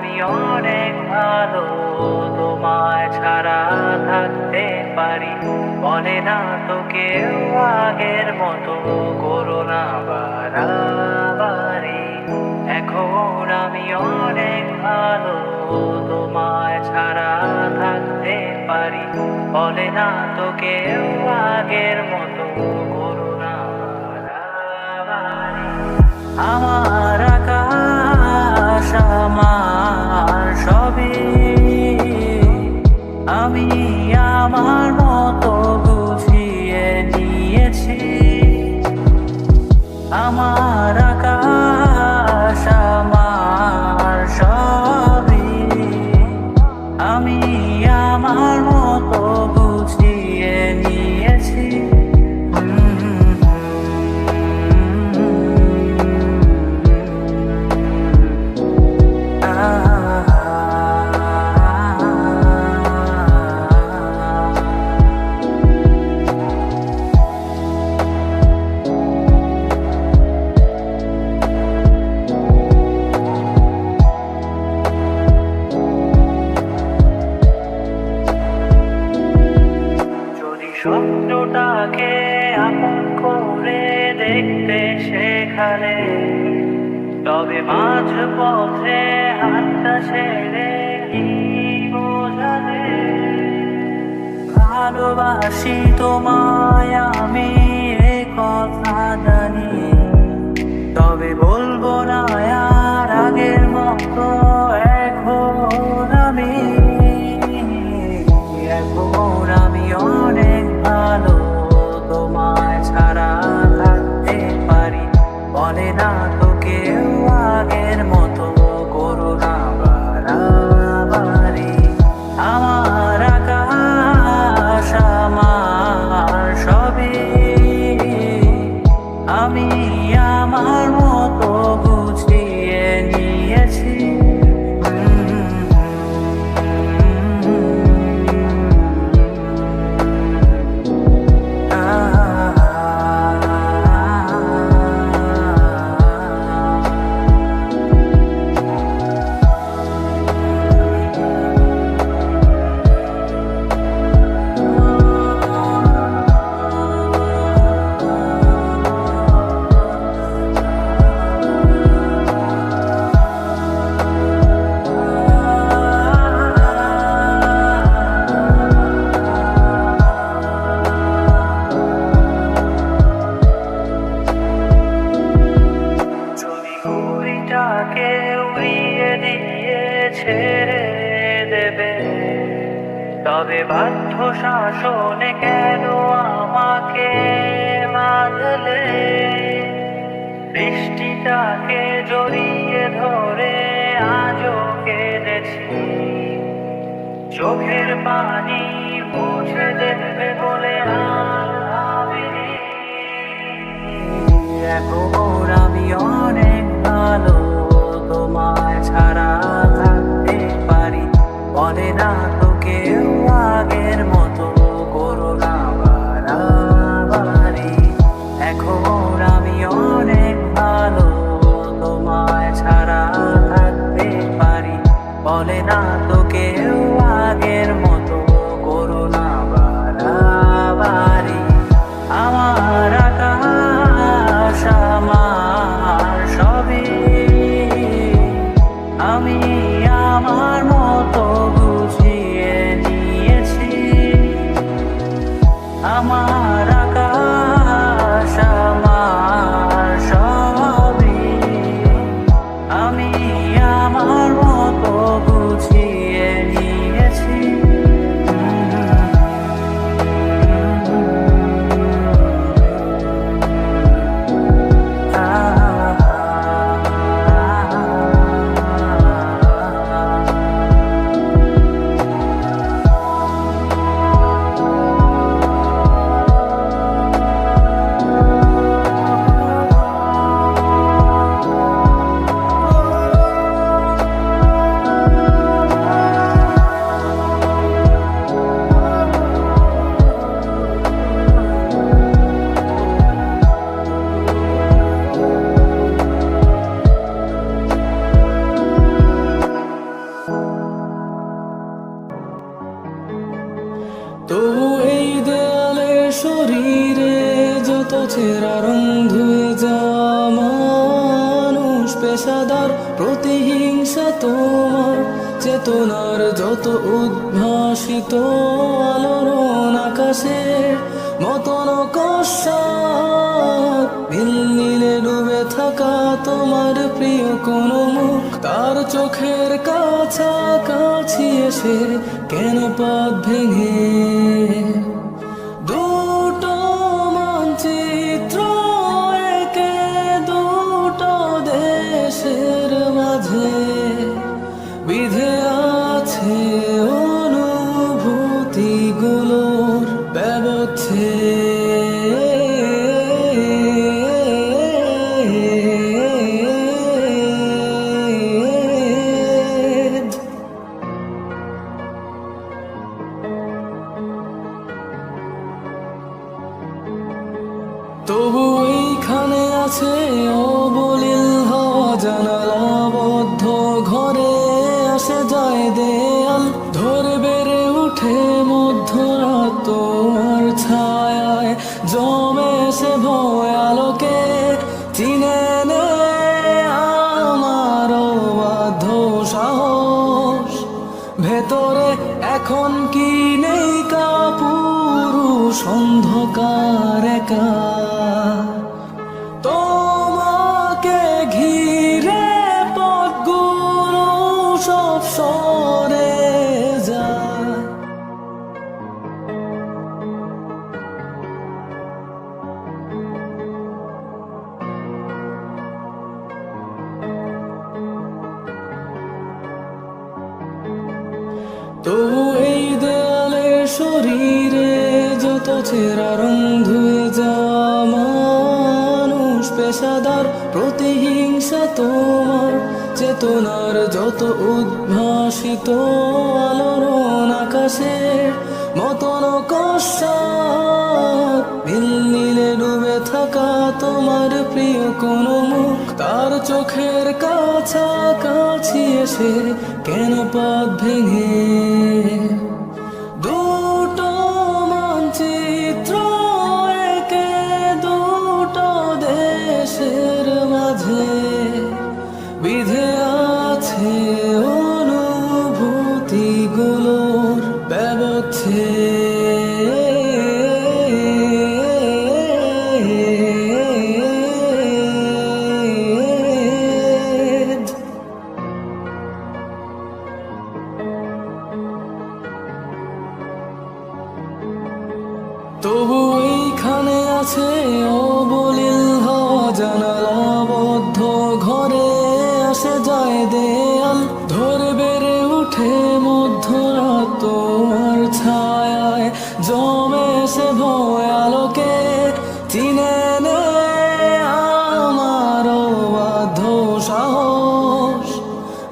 আমি অনেক ভালো, তোমায় ছাড়া থাকতে পারি। বলে না তো কেউ আগের মতো, করো না বাড়াবাড়ি। এখন আমি অনেক ভালো, তোমায় ছাড়া থাকতে পারি। বলে না তো কেউ আগের মতো, করো না বাড়াবাড়ি। আমার আকাশ আমার সবই, আমি আমার মতো বুঝিয়ে নিয়েছি। আমার আকাশ আমার সবই, আমি আমার মতো বুঝিয়ে নিয়েছি। স্বপ্নটাকে আপন করে দেখতে শেখালে, তবে মাঝ পথে হাতটা ছেড়ে কি বোঝালে? ভালোবাসি তোমায় আমি, এ কথা জানি, তবে বলবো না আর আগের মতো। এখন আমি অনেক ভালো, তোমায় ছাড়া থাকতে পারি। বলে না তো কেউ আগের মতো, করো না বাড়াবাড়ি। আমার আকাশ আমার সবই, আমি আমার মতো বুঝিয়ে নিয়েছি। উড়িয়ে দিয়ে ছেড়ে দেবে, তবে বাধ্য শাসনে কেন আমাকে বাঁধলে? বৃষ্টিটাকে জড়িয়ে ধরে আজও কেঁদেছি, চোখের পানি মুছে দেবে বলে আর ভাবিনি। এখন আমি অনেক ভালো, তোমায় ছাড়া থাকতে পারি। বলে না তো কেউ আগের মতো, করো না বাড়াবাড়ি। এখন আমি অনেক ভালো, তোমায় ছাড়া থাকতে পারি। বলে না তো কেউ আগের মতো, করো না বাড়াবাড়ি। আমার আকাশ আমার সবই, আমি আমার মতো বুঝিয়ে নিয়েছি। আমার আকাশ আমার সবই, আমি আমার মতো বুঝিয়ে নিয়েছি। পেশাদার প্রতিহিংসা তোমার চেতনার যত উদ্ভাসিত আলোড়ন আকাশের মতন কষাত নীল নীলে ডুবে থাকা তোমার প্রিয় কোন মুখ তার চোখের কাছাকাছি এসে কেন পথ ভেঙে দুটো মানচিত্র একে দুটো দেশের মাঝে বিধে আছে অনুভূতিগুলোর ব্যবচ্ছেদ। তবু এইখানে আছে অবলীল হওয়া জানালাবদ্ধ ঘরে আসে যায় দেয়াল ধরে বেড়ে উঠে মধ্যরাত তোমার ছায়ায় জমে সে ভয় আলোকে চিনে নে আমার বাধ্য সাহস ভেতরে এখন কি নেই কাপুরুষ অন্ধকার একা তোমাকে ঘিরে পথগুলো সব সরে যায়। তবু এই দেয়ালে শরীরে যত চেরা রং ধুয়ে যাওয়া মানুষ পেশাদার প্রতিহিংসা তোমার চেতনার যত উদ্ভাসিত আলোড়ন আকাশের মতন কষাত নীল নীলে ডুবে থাকা তোমার প্রিয় কোন মুখ তার চোখের কাছাকাছি এসে কেন পথ ভেঙে দুটো মানচিত্র একে দুটো দেশের মাঝে বিধে আছে অনুভূতিগুলোর ব্যবচ্ছেদ। তবু এইখানে আছে অবলীল হওয়া জানালাবদ্ধ ঘরে আসে যায় দেয়াল ধরে বেড়ে উঠে মধ্যরাত তোমার ছায়ায় জমে সে ভয় আলোকে চিনে নে আমার বাধ্য সাহস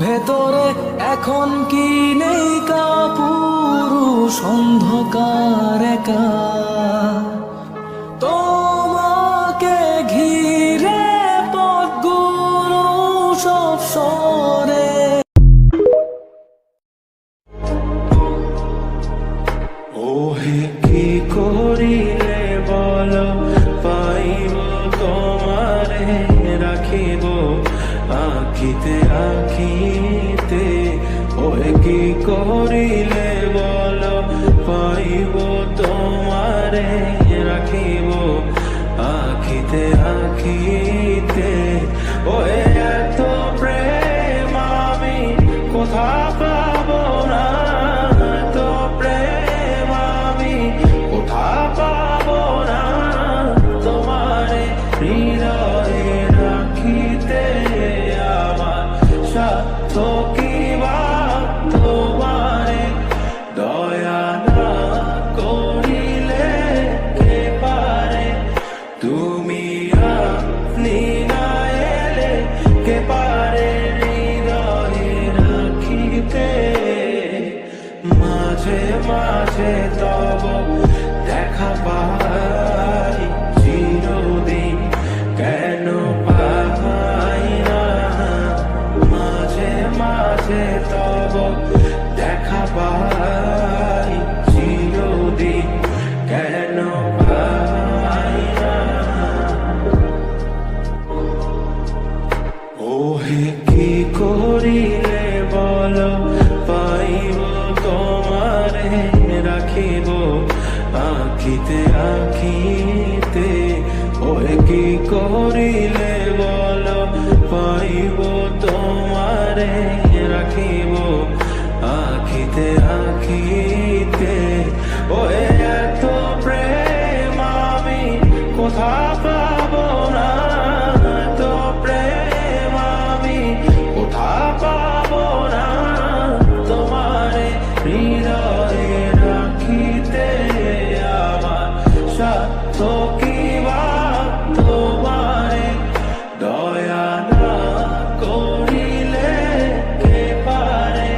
ভেতরে এখন কি নেই কাপুরুষ অন্ধকার একা তোমাকে ঘিরে পথগুলো সব সরে। ওহে কি করিলে বলো পাইব তোমারে রাখিব আখিতে আখিতে ওহে কি করিলে বলো পাইব তোমারে রাখিব আখিতে আখিতে ওহে এত প্রেম আমি কোথা পাবো না এত প্রেম আমি কোথা পাবো না তোমারে হৃদয়ে রাখিতে আমার সাধ্য কি বা তোমারে দয়া না করিলে কে পারে তুমি আপনি না এলে কে পারে হৃদয়ে রাখিতে মাঝে মাঝে তব দেখা পাই চিরদিন কেন পাই না মাঝে মাঝে তব দেখা পাই চিরদিন কেন পাই না ওহে কি করিলে বলো পাইব তোমারে রাখিব আখিতে আখিতে ওই কি করিলে বলো পাইব তোমারে রাখিব আখিতে আখিতে ওই এত প্রেম আমি কোথা পাবো না এত প্রেম আমি কোথা পাবো না তোমারে হৃদয়ে রাখিতে আমার সাধ্য কি বা তোমারে দয়া না করিলে কে পারে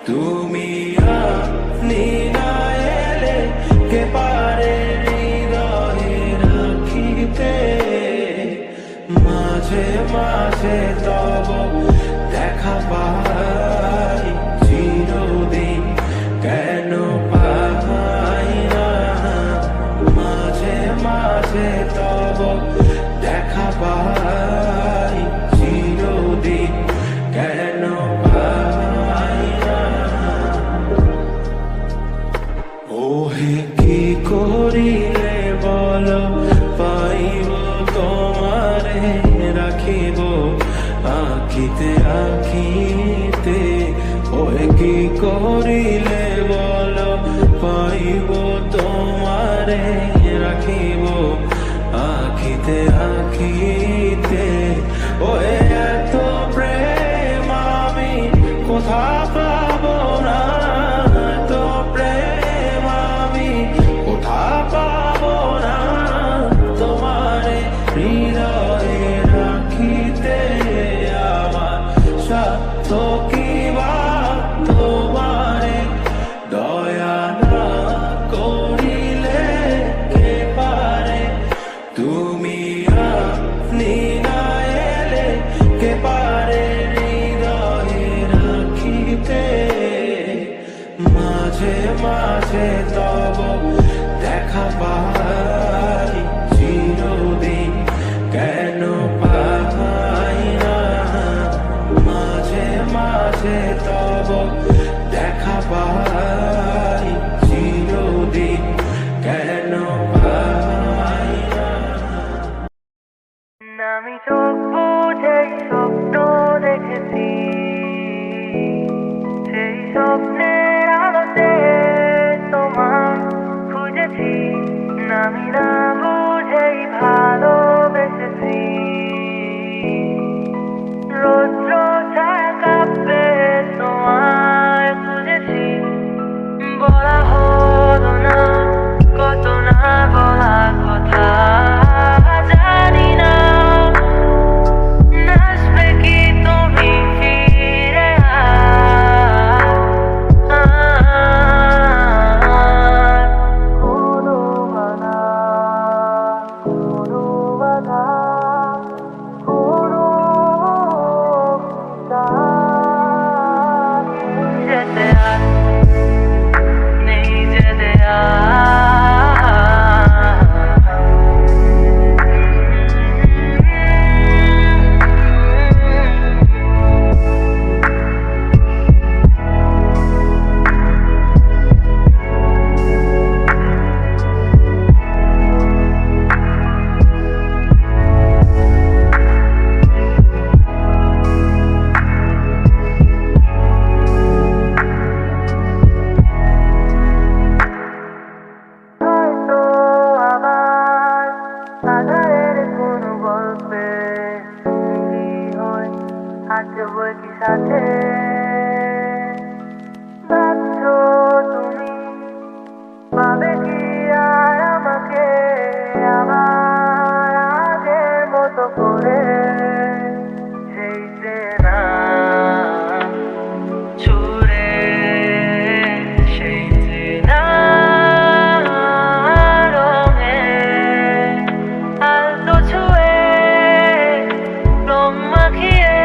তুমি আপনি না এলে কে পারে হৃদয়ে রাখিতে মাঝে মাঝে তব দেখা পাই চিরদিন কেন পাই না মাঝে মাঝে তব দেখা পাই চিরদিন কেন পাই না ওহে কি করিলে বলো পাইব তোমারে রাখিব আখিতে আখিতে ওহে কি করিলে বলো পাইব তোমারে রাখিব আখিতে আখিতে ওহে এত প্রেম আমি কোথা পাবো না এত প্রেম আমি কোথা পাবো না তোমারে হৃদয়ে রাখিতে আমার সাধ্য কি বা তোমারে দয়া না করিলে কে পারে তুমি আপনি না এলে কে পারে হৃদয়ে রাখিতে মাঝে মাঝে তব দেখা পাই চিরদিন কেন পাই না মাঝে মাঝে তব দেখা পাই চিরদিন কেন পাই না আমি চোখ বুঝে স্বপ্ন দেখেছি সেই স্বপ্নের আলোতে তোমার খুঁজেছি আমি না বুঝেই ভালোবেসেছি রৌদ্র ছায়া কাঁপবে তোমায় খুঁজেছি বলা হলো না কত না বলা কথা জানি না আসবে কি তুমি ফিরে কোনো বাধা কোনো বাধা কোনো যেতে আর নেই যেতে হয়তো আবার আধারের কোনো গল্পে তুমি হয়ে আসবো কি সাথে ভাবছো তুমি পাবে কি আর আমাকে আবার আগের মতো করে সেই চেনা ছুড়ে সেই চেনা রঙে আলতো ছুঁয়ে রং মাখিয়ে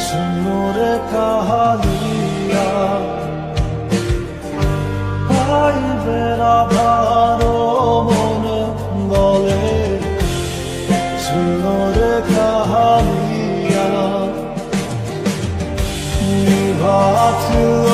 সুন্দরে কাহালিয়া পাইবে রাধারো মনে বলে সুন্দরে কাহালিয়া নিভাছিল